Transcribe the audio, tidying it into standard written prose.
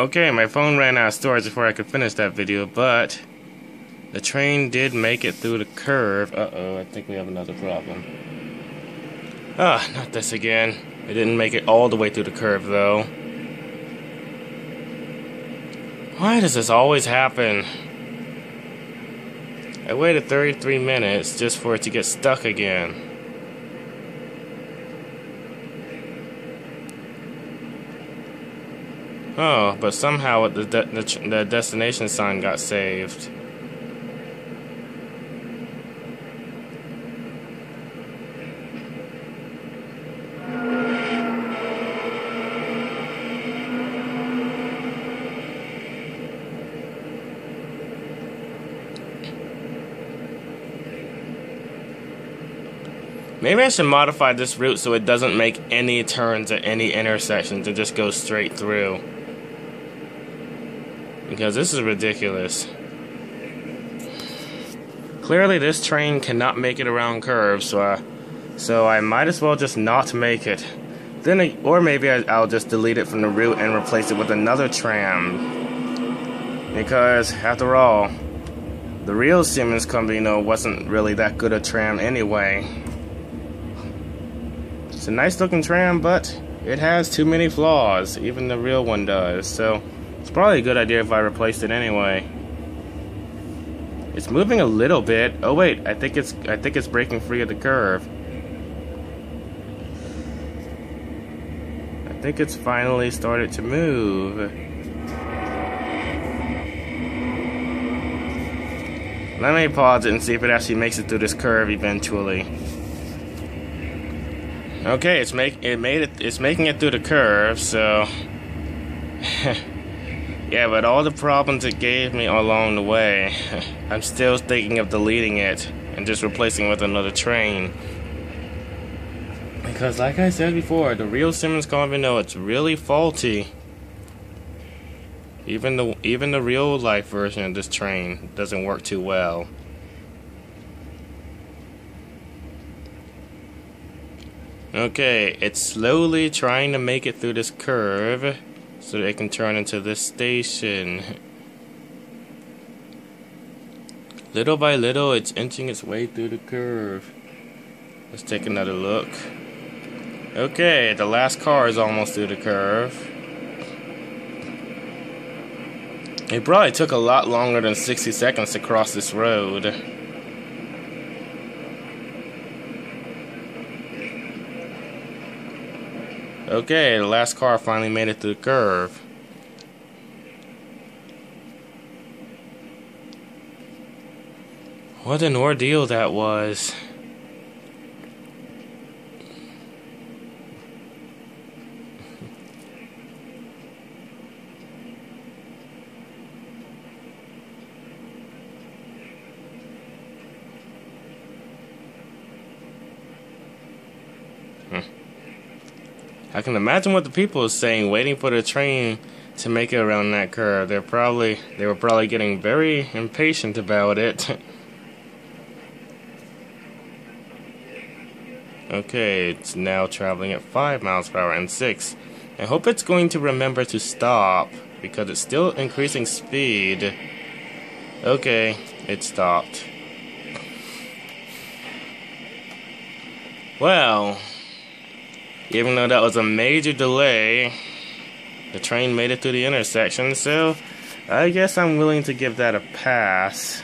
Okay, my phone ran out of storage before I could finish that video, but the train did make it through the curve. Uh-oh, I think we have another problem. Ah, not this again. It didn't make it all the way through the curve, though. Why does this always happen? I waited 33 minutes just for it to get stuck again. Oh, but somehow the destination sign got saved. Maybe I should modify this route so it doesn't make any turns at any intersections and just goes straight through. Because this is ridiculous. Clearly this train cannot make it around curves, so I might as well just not make it. Or maybe I'll just delete it from the route and replace it with another tram. Because, after all, the real Siemens company, wasn't really that good a tram anyway. It's a nice looking tram, but it has too many flaws. Even the real one does, so it's probably a good idea if I replaced it anyway. It's moving a little bit. Oh wait, I think it's breaking free of the curve. I think it's finally started to move. Let me pause it and see if it actually makes it through this curve eventually. Okay, it's making it through the curve, so yeah, but all the problems it gave me along the way, I'm still thinking of deleting it and just replacing it with another train. Because like I said before, the real Siemens company, it's really faulty. Even the real life version of this train doesn't work too well. Okay, it's slowly trying to make it through this curve so that it can turn into this station. Little by little, it's inching its way through the curve. Let's take another look. Okay, the last car is almost through the curve. It probably took a lot longer than 60 seconds to cross this road. Okay, the last car finally made it through the curve. What an ordeal that was. I can imagine what the people are saying, waiting for the train to make it around that curve. They were probably getting very impatient about it. Okay, it's now traveling at 5 miles per hour and 6. I hope it's going to remember to stop because it's still increasing speed. Okay, it stopped. Well, even though that was a major delay, the train made it through the intersection, so I guess I'm willing to give that a pass.